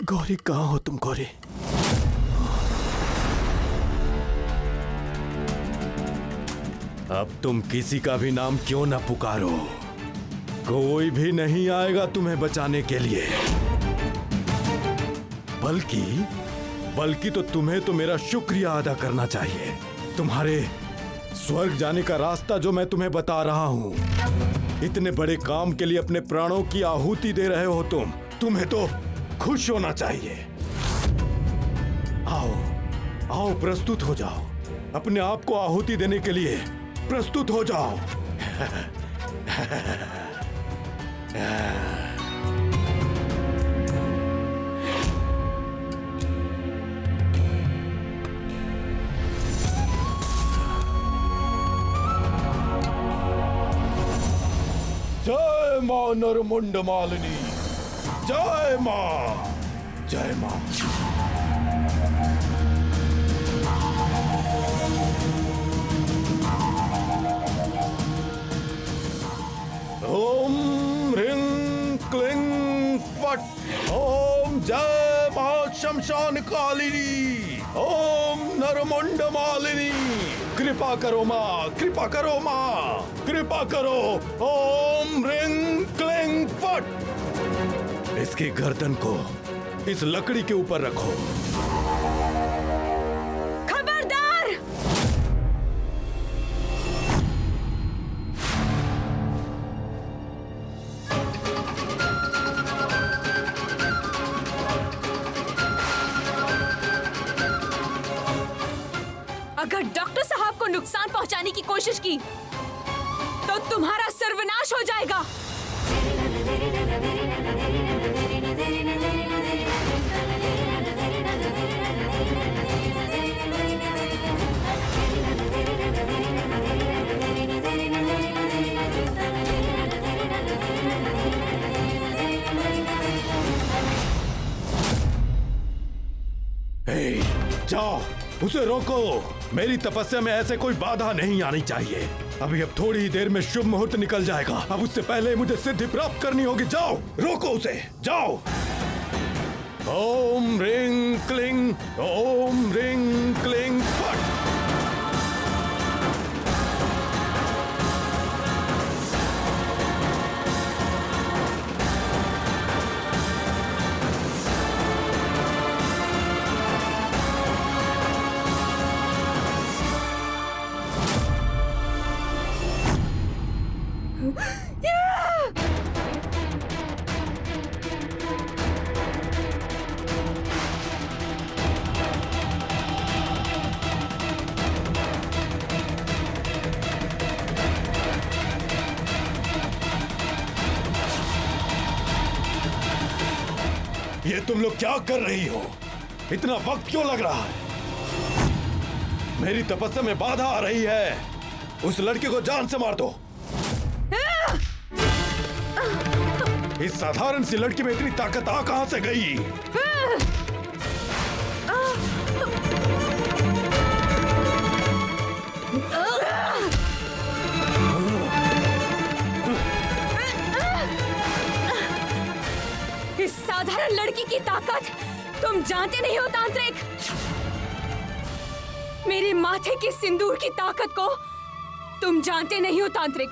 गौरी कहाँ हो तुम गौरी? अब तुम किसी का भी नाम क्यों ना पुकारो, कोई भी नहीं आएगा तुम्हें बचाने के लिए। बल्कि तो तुम्हें तो मेरा शुक्रिया अदा करना चाहिए। तुम्हारे स्वर्ग जाने का रास्ता जो मैं तुम्हें बता रहा हूं, इतने बड़े काम के लिए अपने प्राणों की आहुति दे रहे हो तुम्हें तो खुश होना चाहिए। आओ आओ, प्रस्तुत हो जाओ, अपने आप को आहुति देने के लिए प्रस्तुत हो जाओ। जय मां नरमुंड मालिनी, जय मां, जय मां। ओम ह्रीं क्लीं फट्। ओम जय मां शमशान कालिनी। ओम नरमुंड मालिनी, कृपा करो मां, कृपा करो मां, कृपा करो। ओम ह्रीं क्लीं फट्। इसकी गर्दन को इस लकड़ी के ऊपर रखो। खबरदार! अगर डॉक्टर साहब को नुकसान पहुंचाने की कोशिश की तो तुम्हारा सर्वनाश हो जाएगा। जाओ, उसे रोको। मेरी तपस्या में ऐसे कोई बाधा नहीं आनी चाहिए। अभी अब थोड़ी ही देर में शुभ मुहूर्त निकल जाएगा। अब उससे पहले मुझे सिद्धि प्राप्त करनी होगी। जाओ, रोको उसे, जाओ। ओम ह्रीं क्लीं, ओम ह्रीं क्लीं फट्। ये तुम लोग क्या कर रही हो? इतना वक्त क्यों लग रहा है? मेरी तपस्या में बाधा आ रही है। उस लड़के को जान से मार दो। इस साधारण सी लड़की में इतनी ताकत आ कहां से गई? इस साधारण लड़की की ताकत तुम जानते नहीं हो तांत्रिक। मेरे माथे के सिंदूर की ताकत को तुम जानते नहीं हो तांत्रिक।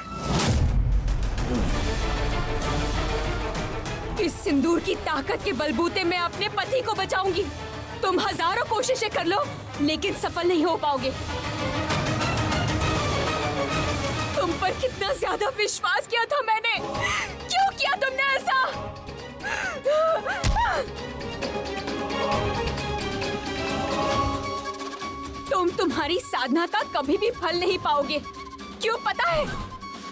इस सिंदूर की ताकत के बलबूते मैं अपने पति को बचाऊंगी। तुम हजारों कोशिशें कर लो लेकिन सफल नहीं हो पाओगे। तुम पर कितना ज्यादा विश्वास किया था मैंने। क्यों किया तुमने ऐसा? तुम तुम्हारी साधना का कभी भी फल नहीं पाओगे। क्यों पता है?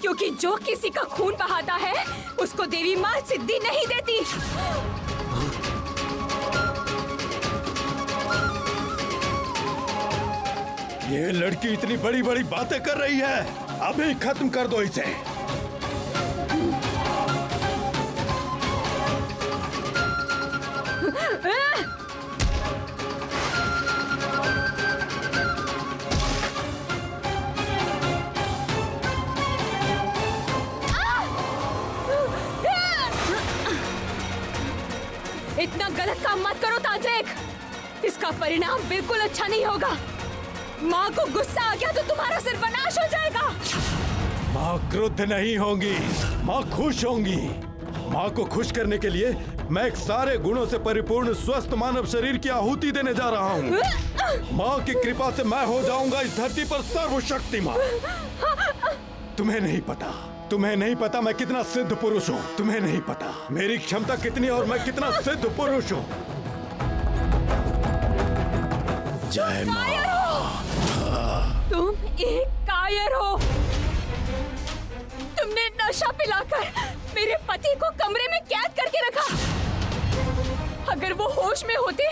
क्योंकि जो किसी का खून बहाता है उसको देवी मां सिद्धि नहीं देती। ये लड़की इतनी बड़ी बड़ी बातें कर रही है, अभी खत्म कर दो इसे। इतना गलत काम मत करो तांत्रिक, इसका परिणाम बिल्कुल अच्छा नहीं होगा। माँ को गुस्सा आ गया तो तुम्हारा सर्वनाश हो जाएगा। माँ क्रुद्ध नहीं होंगी, माँ खुश होंगी। माँ को खुश करने के लिए मैं एक सारे गुणों से परिपूर्ण स्वस्थ मानव शरीर की आहुति देने जा रहा हूँ। माँ की कृपा से मैं हो जाऊंगा इस धरती पर सर्वशक्तिमान। तुम्हें नहीं पता मैं कितना सिद्ध पुरुष हूँ। तुम्हें नहीं पता मेरी क्षमता कितनी और मैं कितना सिद्ध पुरुष हूँ। जय माँ। तुम एक कायर हो। तुमने नशा पिलाकर मेरे पति को कमरे में कैद करके रखा। अगर वो होश में होते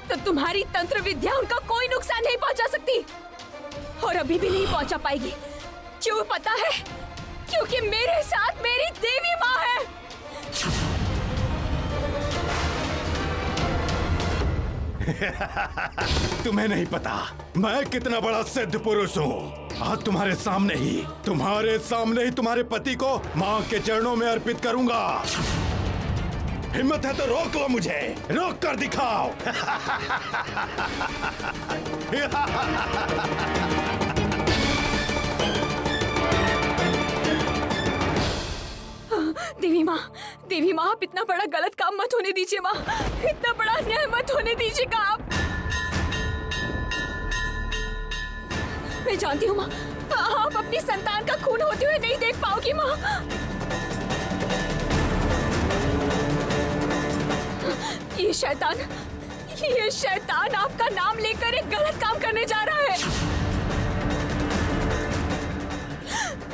तो तुम्हारी तंत्र विद्या उनका कोई नुकसान नहीं पहुंचा सकती, और अभी भी नहीं पहुंचा पाएगी। क्यों पता है? क्योंकि मेरे साथ मेरी देवी माँ है। तुम्हें नहीं पता मैं कितना बड़ा सिद्ध पुरुष हूँ। आज तुम्हारे सामने ही तुम्हारे पति को माँ के चरणों में अर्पित करूंगा। हिम्मत है तो रोक लो मुझे, रोक कर दिखाओ। देवी माँ आप इतना बड़ा गलत काम मत होने दीजिए माँ, इतना बड़ा अन्याय मत होने दीजिएगा आप। मैं जानती हूँ माँ, आप अपनी संतान का खून होते हुए नहीं देख पाओगी माँ। ये शैतान आपका नाम लेकर एक गलत काम करने जा रहा है।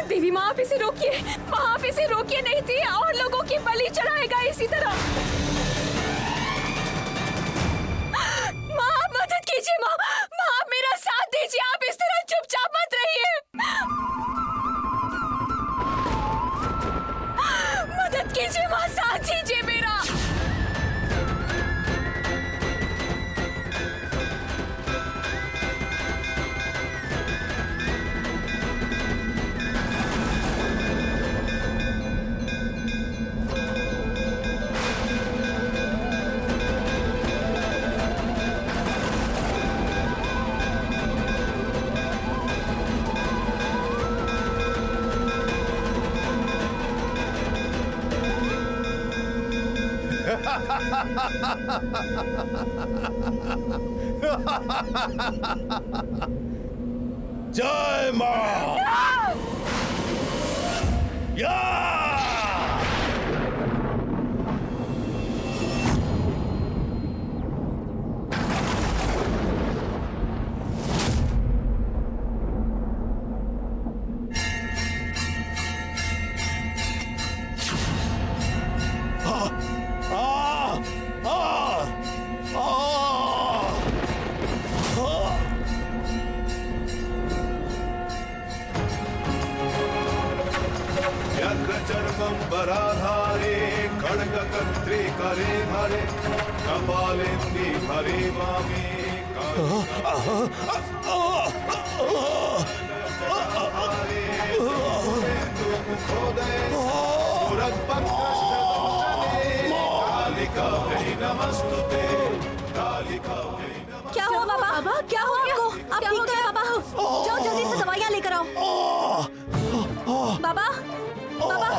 देवी माँ आप इसे रोकिए, आप इसे रोकिए, नहीं थी और लोगों की बलि चढ़ाएगा इसी तरह। माँ मदद कीजिए, माँ मेरा साथ दीजिए, आप इस तरह चुपचाप मत रहिए। मदद कीजिए माँ, साथ दीजिए मेरा। जय माँ। या वराधारे खड्गकर्त्री करे धरे कपालेन्दी हरे वामे नमस्तुते। क्या हुआ बाबा? क्या हुआ आपको? आप ठीक तो है बाबा? जाओ जल्दी से दवाइयाँ लेकर आओ। बाबा बाबा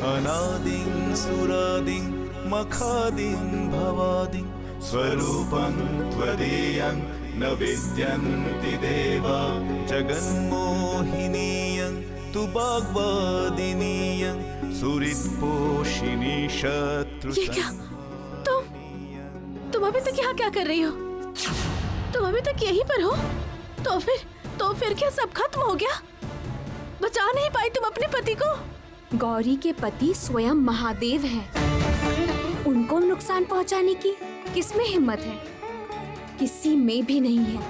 अनादिं सुरादिं मखादिं भवादिं स्वरूपं त्वदीयं न विद्यन्ति देवा जगन्मोहिनीयं तु भगवदिनीयं सुहृत्पोषिणी शत्रु। ये क्या? तुम अभी तक यहाँ क्या कर रही हो? तुम अभी तक यहीं पर हो? तो फिर क्या सब खत्म हो गया? बचा नहीं पाई तुम अपने पति को? गौरी के पति स्वयं महादेव हैं। उनको नुकसान पहुंचाने की किसमें हिम्मत है? किसी में भी नहीं है।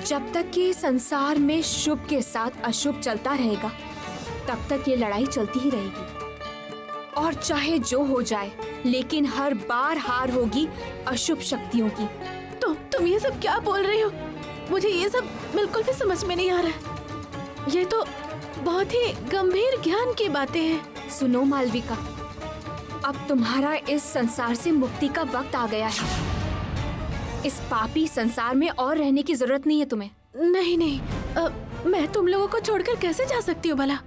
जब तक कि संसार में शुभ के साथ अशुभ चलता रहेगा, तब तक ये लड़ाई चलती ही रहेगी। और चाहे जो हो जाए, लेकिन हर बार हार होगी अशुभ शक्तियों की। तुम ये सब क्या बोल रही हो? मुझे ये सब बिल्कुल भी समझ में नहीं आ रहा है। ये तो बहुत ही गंभीर ज्ञान की बातें हैं। सुनो मालविका, अब तुम्हारा इस संसार से मुक्ति का वक्त आ गया है। इस पापी संसार में और रहने की जरूरत नहीं है तुम्हें। नहीं, मैं तुम लोगों को छोड़कर कैसे जा सकती हूँ भला?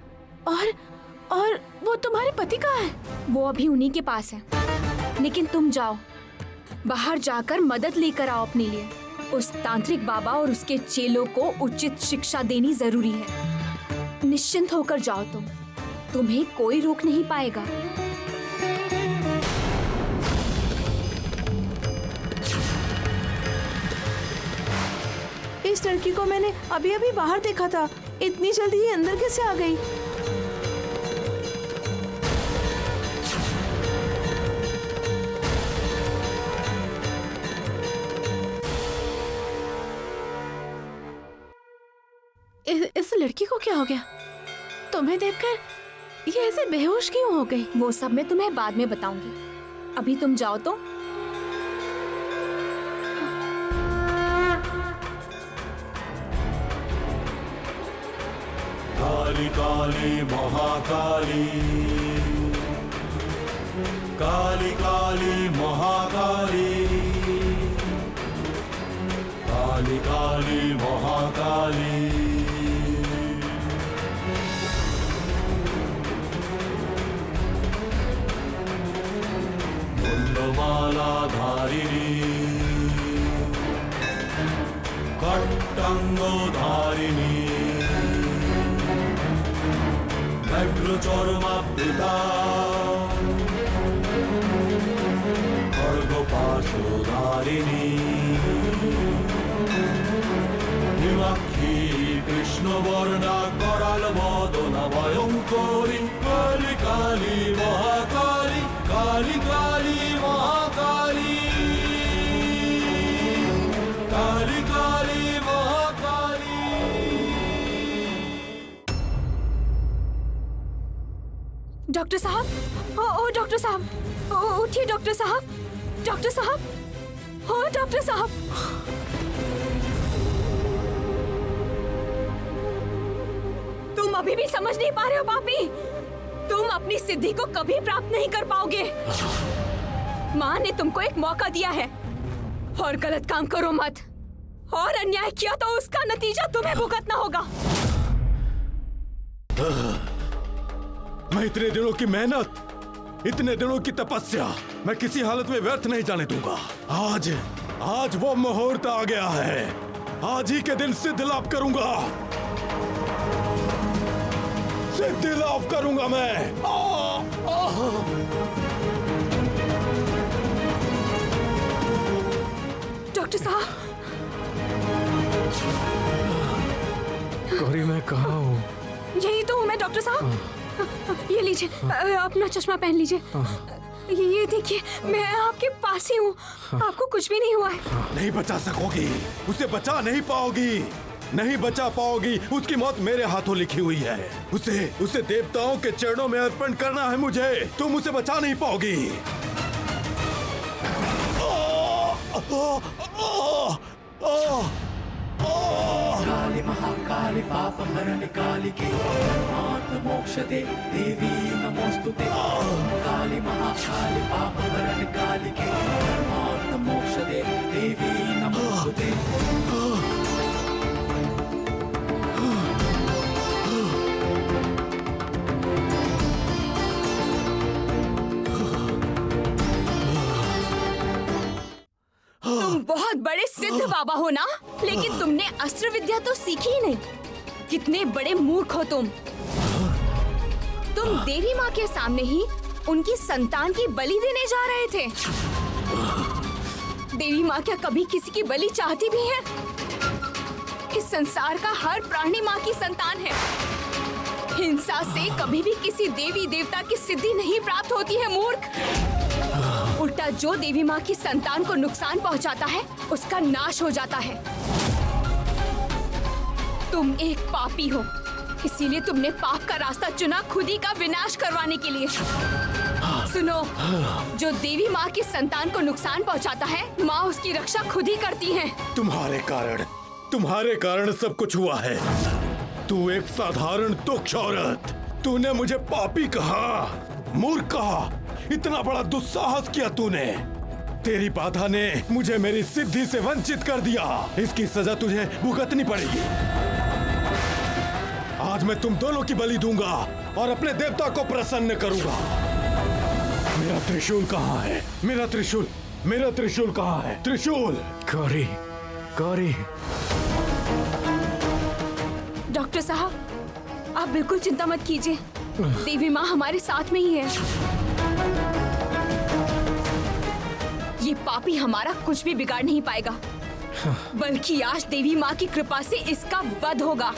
और वो तुम्हारे पति कहाँ है? वो अभी उन्हीं के पास है। लेकिन तुम जाओ, बाहर जाकर मदद लेकर आओ अपने लिए। उस तांत्रिक बाबा और उसके चेलों को उचित शिक्षा देनी जरूरी है। निश्चिंत होकर जाओ तुम्हें कोई रोक नहीं पाएगा। इस लड़की को मैंने अभी बाहर देखा था। इतनी जल्दी ये अंदर कैसे आ गई? इस लड़की को क्या हो गया? तुम्हें देखकर ये ऐसे बेहोश क्यों हो गई? वो सब मैं तुम्हें बाद में बताऊंगी। अभी तुम जाओ तो। काली काली महाकाली, काली काली महाकाली, काली काली महाकाली। मुंडमाला धारिणी, खट्टंग धारिणी, चर्मावृता, खड्गपाशधारिणी, हिमाक्षी कृष्णवर्णा कराल वदना भयंकरी, काली काली महाकाली, काली काली महाकाली, काली काली महाकाली। डॉक्टर साहब, ओ डॉक्टर साहब, उठिए डॉक्टर साहब, डॉक्टर साहब, हो डॉक्टर साहब। तुम अभी भी समझ नहीं पा रहे हो पापी। तुम अपनी सिद्धि को कभी प्राप्त नहीं कर पाओगे। माँ ने तुमको एक मौका दिया है, और गलत काम करो मत। और अन्याय किया तो उसका नतीजा तुम्हें भुगतना होगा। मैं इतने दिनों की मेहनत, इतने दिनों की तपस्या मैं किसी हालत में व्यर्थ नहीं जाने दूंगा। आज वो मुहूर्त आ गया है। आज ही के दिन सिद्धि लाभ करूंगा, सिद्धि लाभ करूंगा मैं। डॉक्टर साहब, गौरी मैं कहाँ हूँ? यही तो हूँ मैं डॉक्टर साहब। ये लीजिए, अपना चश्मा पहन लीजिए। ये देखिए, मैं आपके पास ही हूँ। आपको कुछ भी नहीं हुआ है। नहीं बचा सकोगी, उसे बचा नहीं पाओगी, नहीं बचा पाओगी। उसकी मौत मेरे हाथों लिखी हुई है। उसे देवताओं के चरणों में अर्पण करना है मुझे। तुम उसे बचा नहीं पाओगी। काली महाकाली पाप हरण काली के मोक्ष दे देवी नमोस्तुते। काली महाकाली पाप हरण काली के मोक्ष दे देवी नमोस्तुते। तुम बहुत बड़े सिद्ध बाबा हो ना, लेकिन तुमने अस्त्र विद्या तो सीखी ही नहीं। कितने बड़े मूर्ख हो तुम देवी माँ के सामने ही उनकी संतान की बलि देने जा रहे थे। देवी माँ क्या कभी किसी की बलि चाहती भी है? इस संसार का हर प्राणी माँ की संतान है। हिंसा से कभी भी किसी देवी देवता की सिद्धि नहीं प्राप्त होती है मूर्ख। उल्टा जो देवी माँ की संतान को नुकसान पहुँचाता है उसका नाश हो जाता है। तुम एक पापी हो, इसीलिए तुमने पाप का रास्ता चुना खुद ही का विनाश करवाने के लिए। सुनो, जो देवी माँ की संतान को नुकसान पहुँचाता है, माँ उसकी रक्षा खुद ही करती है। तुम्हारे कारण सब कुछ हुआ है। तू एक साधारण तुच्छ औरत, तूने मुझे पापी कहा, मूर्ख कहा, इतना बड़ा दुस्साहस किया तूने। तेरी बाधा ने मुझे मेरी सिद्धि से वंचित कर दिया। इसकी सजा तुझे भुगतनी पड़ेगी। आज मैं तुम दोनों की बलि दूंगा और अपने देवता को प्रसन्न करूंगा। मेरा त्रिशूल कहाँ है? मेरा त्रिशूल कहाँ है? त्रिशूल! गौरी। डॉक्टर साहब, आप बिल्कुल चिंता मत कीजिए। देवी माँ हमारे साथ में ही है। ये पापी हमारा कुछ भी बिगाड़ नहीं पाएगा, बल्कि आज देवी माँ की कृपा से इसका वध होगा।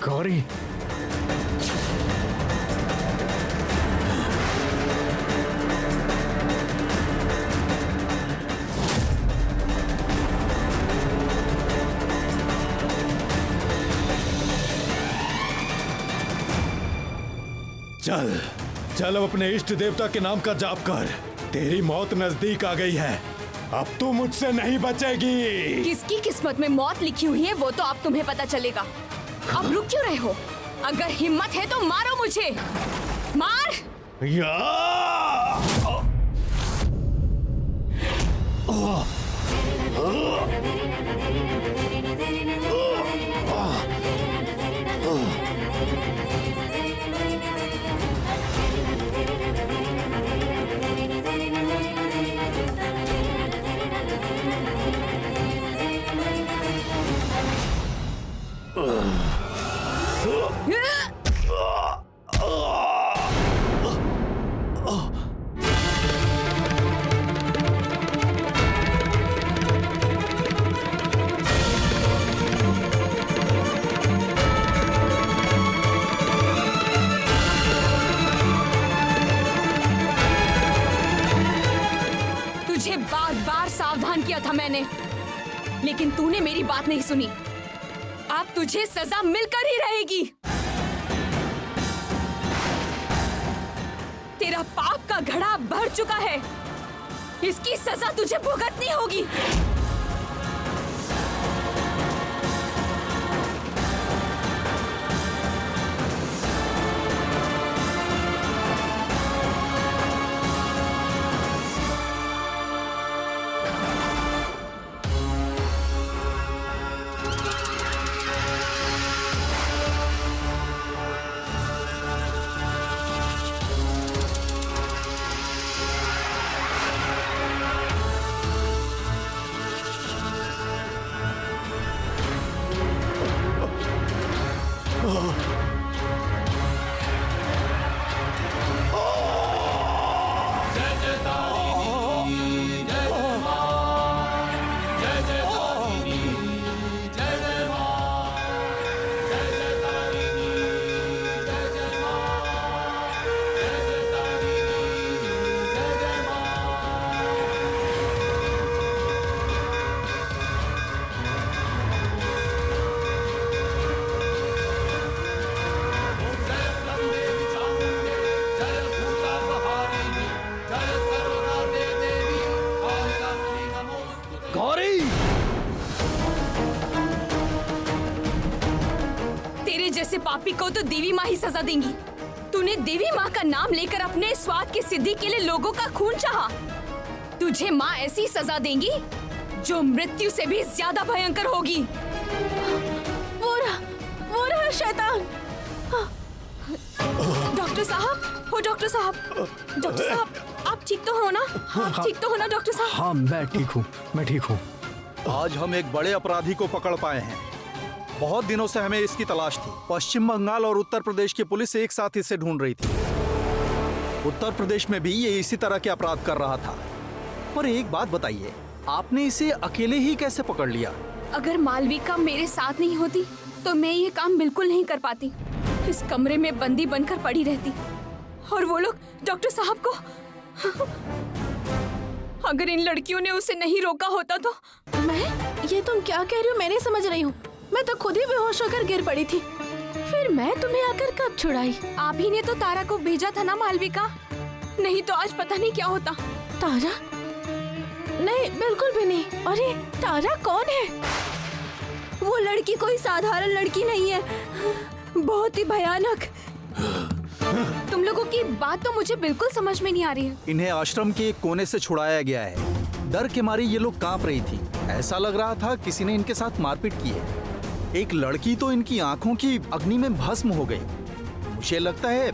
गौरी, चल अब अपने इष्ट देवता के नाम का जाप कर। तेरी मौत नजदीक आ गई है। अब तू मुझसे नहीं बचेगी। किसकी किस्मत में मौत लिखी हुई है वो तो अब तुम्हें पता चलेगा। अब रुक क्यों रहे हो? अगर हिम्मत है तो मारो मुझे, मार। या! तुझे बार बार सावधान किया था मैंने, लेकिन तूने मेरी बात नहीं सुनी। अब तुझे सजा मिलकर ही रहेगी। तेरा पाप का घड़ा भर चुका है, इसकी सजा तुझे भुगतनी होगी। जैसे पापी को तो देवी माँ ही सजा देंगी। तूने देवी माँ का नाम लेकर अपने स्वार्थ की सिद्धि के लिए लोगों का खून चाहा। तुझे माँ ऐसी सजा देंगी जो मृत्यु से भी ज्यादा भयंकर होगी। वो रहा शैतान। डॉक्टर साहब, हो डॉक्टर साहब, डॉक्टर साहब, आप ठीक तो हो ना? आप ठीक तो हो ना डॉक्टर साहब? हाँ मैं ठीक हूँ, मैं ठीक हूँ। आज हम एक बड़े अपराधी को पकड़ पाए हैं। बहुत दिनों से हमें इसकी तलाश थी। पश्चिम बंगाल और उत्तर प्रदेश की पुलिस एक साथ इसे ढूंढ रही थी। उत्तर प्रदेश में भी ये इसी तरह के अपराध कर रहा था। पर एक बात बताइए, आपने इसे अकेले ही कैसे पकड़ लिया? अगर मालविका मेरे साथ नहीं होती तो मैं ये काम बिल्कुल नहीं कर पाती। इस कमरे में बंदी बनकर पड़ी रहती और वो लोग डॉक्टर साहब को अगर इन लड़कियों ने उसे नहीं रोका होता तो। ये तुम क्या कह रही हो? मैं नहीं समझ रही हूँ। मैं तो खुद ही बेहोश होकर गिर पड़ी थी। फिर मैं तुम्हें आकर कब छुड़ाई? आप ही ने तो तारा को भेजा था ना मालविका, नहीं तो आज पता नहीं क्या होता। तारा? नहीं, बिल्कुल भी नहीं। अरे तारा कौन है? वो लड़की कोई साधारण लड़की नहीं है, बहुत ही भयानक। तुम लोगों की बात तो मुझे बिल्कुल समझ में नहीं आ रही है। इन्हें आश्रम के एक कोने से छुड़ाया गया है। डर के मारे ये लोग कांप रही थी। ऐसा लग रहा था किसी ने इनके साथ मारपीट की है। एक लड़की तो इनकी आंखों की अग्नि में भस्म हो गई। मुझे लगता है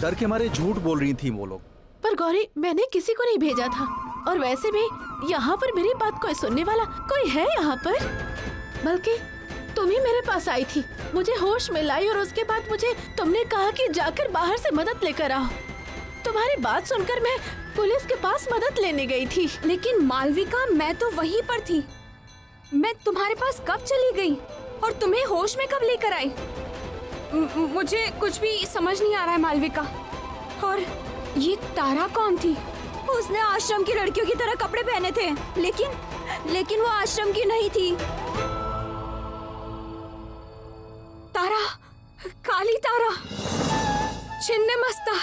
डर के मारे झूठ बोल रही थी वो लोग। पर गौरी, मैंने किसी को नहीं भेजा था। और वैसे भी यहाँ पर मेरी बात कोई सुनने वाला कोई है यहाँ पर? बल्कि तुम ही मेरे पास आई थी, मुझे होश में लाई और उसके बाद मुझे तुमने कहा कि जाकर बाहर से मदद लेकर आओ। तुम्हारी बात सुनकर मैं पुलिस के पास मदद लेने गई थी। लेकिन मालविका, मैं तो वहीं पर थी। मैं तुम्हारे पास कब चली गई और तुम्हें होश में कब लेकर आई? मुझे कुछ भी समझ नहीं आ रहा है मालविका। और ये तारा कौन थी? उसने आश्रम की लड़कियों की तरह कपड़े पहने थे, लेकिन वो आश्रम की नहीं थी। तारा, काली तारा, छिन्नमस्ता,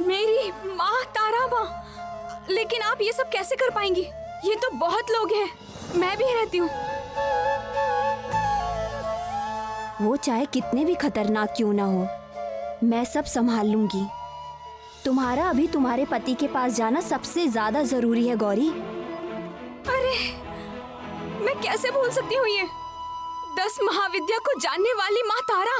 मेरी माँ तारा माँ। लेकिन आप ये सब कैसे कर पाएंगी? ये तो बहुत लोग हैं, मैं भी रहती हूँ। वो चाहे कितने भी खतरनाक क्यों ना हो, मैं सब संभाल लूंगी। तुम्हारा अभी तुम्हारे पति के पास जाना सबसे ज्यादा जरूरी है गौरी। अरे, मैं कैसे भूल सकती हूँ ये 10 महाविद्या को जानने वाली माँ तारा।